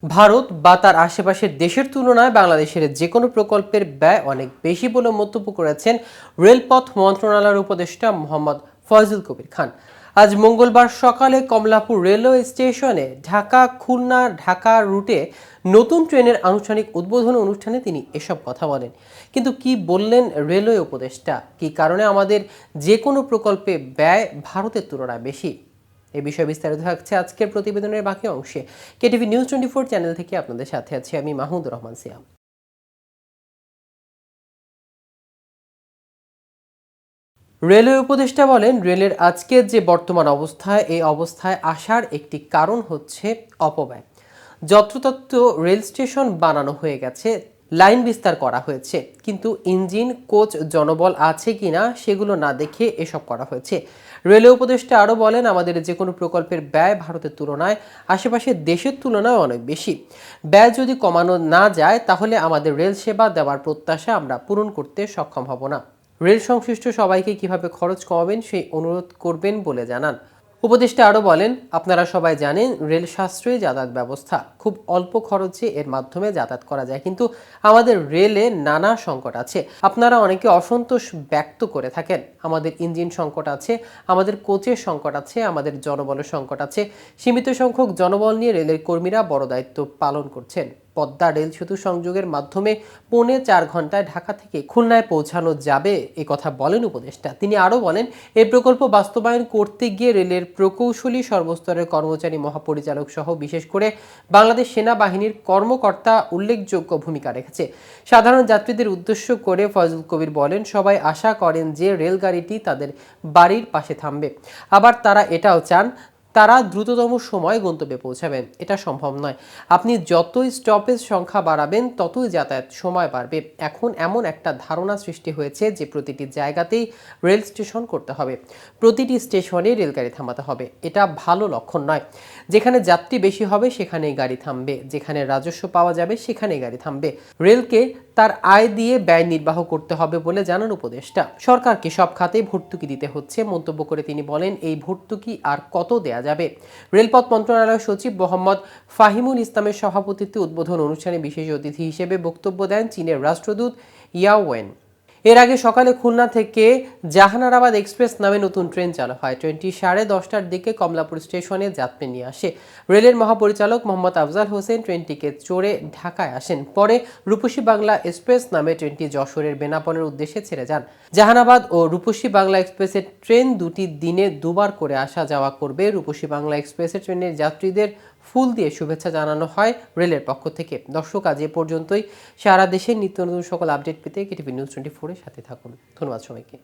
ভারত বা তার আশেপাশের দেশের তুলনায় বাংলাদেশের যেকোনো প্রকল্পের ব্যয় অনেক বেশি বলে মন্তব্য করেছেন রেলপথ মন্ত্রণালয়ের উপদেষ্টা মোহাম্মদ ফয়জুল কবির খান। আজ মঙ্গলবার সকালে কমলাপুর রেলওয়ে স্টেশনে ঢাকা খুলনা ঢাকা রুটে নতুন ট্রেনের আনুষ্ঠানিক উদ্বোধন অনুষ্ঠানে তিনি এসব কথা বলেন। কিন্তু কি বললেন রেলওয়ে উপদেষ্টা, কি কারণে আমাদের যে কোনো প্রকল্পে ব্যয় ভারতের তুলনায় বেশি, এই বিষয়ে বিস্তারিত থাকছে আজকের প্রতিবেদনের বাকি অংশে। কেটিভি নিউজ 24 চ্যানেল থেকে আপনাদের সাথে আছি আমি মাহমুদুর রহমান সিয়াম। রেলওয়ে উপদেষ্টা বলেন, রেলের আজকের যে বর্তমান অবস্থায়, এই অবস্থায় আসার একটি কারণ হচ্ছে অপব্যয়। যত্রতত্র রেল স্টেশন বানানো হয়ে গেছে, লাইন বিস্তার করা হয়েছে, কিন্তু ইঞ্জিন কোচ জনবল আছে কিনা সেগুলো না দেখে এসব করা হয়েছে। রেলওয়ে উপদেষ্টা আরও বলেন, আমাদের যে কোনো প্রকল্পের ব্যয় ভারতের তুলনায় আশেপাশের দেশের তুলনায় অনেক বেশি। ব্যয় যদি কমানো না যায় তাহলে আমাদের রেল সেবা দেওয়ার প্রত্যাশা আমরা পূরণ করতে সক্ষম হব না। রেল সংশ্লিষ্ট সবাইকে কিভাবে খরচ কমাবেন সেই অনুরোধ করবেন বলে জানান। উপদেষ্টা আরও বলেন, আপনারা সবাই জানেন রেল সাশ্রয়ী যাতায়াত ব্যবস্থা, খুব অল্প খরচে এর মাধ্যমে যাতায়াত করা যায়, কিন্তু আমাদের রেলে নানা সংকট আছে। আপনারা অনেকে অসন্তোষ ব্যক্ত করে থাকেন। আমাদের ইঞ্জিন সংকট আছে, আমাদের কোচের সংকট আছে, আমাদের জনবলের সংকট আছে। সীমিত সংখ্যক জনবল নিয়ে রেলের কর্মীরা বড় দায়িত্ব পালন করছেন। পদ্মা রেল সেতু সংযোগের মাধ্যমে 4.25 ঘন্টায় ঢাকা থেকে খুলনায় পৌঁছানো যাবে, এ কথা বলেন উপদেষ্টা। তিনি আরও বলেন, এই প্রকল্প বাস্তবায়ন করতে গিয়ে রেলের প্রকৌশলী, সর্বস্তরের কর্মচারী, মহাপরিচালক সহ বিশেষ করে বাংলাদেশ সেনাবাহিনীর কর্মকর্তা উল্লেখযোগ্য ভূমিকা রেখেছে। সাধারণ যাত্রীদের উদ্দেশ্য করে ফয়জুল কবির বলেন, সবাই আশা করেন যে রেলগাড়িটি তাদের বাড়ির পাশে থামবে, আবার তারা এটাও চান তারা দ্রুততম সময় গন্তব্যে পৌঁছাবেন। এটা সম্ভব নয়। আপনি যতই স্টপেজ সংখ্যা বাড়াবেন ততই যাতায়াত সময় বাড়বে। এখন এমন একটা ধারণা সৃষ্টি হয়েছে যে প্রতিটি জায়গাতেই রেল স্টেশন করতে হবে, প্রতিটি স্টেশনে রেলগাড়ি থামাতে হবে। এটা ভালো লক্ষণ নয়। যেখানে যাত্রী বেশি হবে সেখানেই গাড়ি থামবে, যেখানে রাজস্ব পাওয়া যাবে সেখানেই গাড়ি থামবে। রেলকে তার আয় দিয়ে ব্যয় নির্বাহ করতে হবে বলে জানান উপদেষ্টা। সরকারকে সব খাতেই ভর্তুকি দিতে হচ্ছে মন্তব্য করে তিনি বলেন, এই ভর্তুকি আর কত দেয়া যাবে। রেলপথ মন্ত্রণালয়ের সচিব মোহাম্মদ ফাহিমুল ইসলামের সভাপতিত্বে উদ্বোধন অনুষ্ঠানে বিশেষ অতিথি হিসেবে বক্তব্য দেন চীনের রাষ্ট্রদূত ইয়াও ওয়েন। এর আগে সকালে খুলনা থেকে জাহানারাবাদ এক্সপ্রেস নামে নতুন ট্রেন চালু হয়। ট্রেনটি 10:30টার দিকে কমলাপুর স্টেশনে যাত্রী নিয়ে আসে। রেলের মহাপরিচালক মোহাম্মদ আফজাল হোসেন ট্রেনটিকে চড়ে ঢাকায় আসেন। পরে রূপসী বাংলা এক্সপ্রেস নামে ট্রেনটি যশোরের বেনাপোলের উদ্দেশ্যে ছেড়ে যান। জাহানাবাদ ও রূপসী বাংলা এক্সপ্রেসের ট্রেন দুটি দিনে দুবার করে আসা যাওয়া করবে। রূপসী বাংলা এক্সপ্রেসের ট্রেনের যাত্রীদের ফুল দিয়ে শুভেচ্ছা জানানো হয় রেলের পক্ষ থেকে। দর্শক, আজ এ পর্যন্তই। সারা দেশের নিত্য নতুন সকল আপডেট পেতে কেটিভি নিউজ 24 এর সাথে থাকুন। ধন্যবাদ সবাইকে।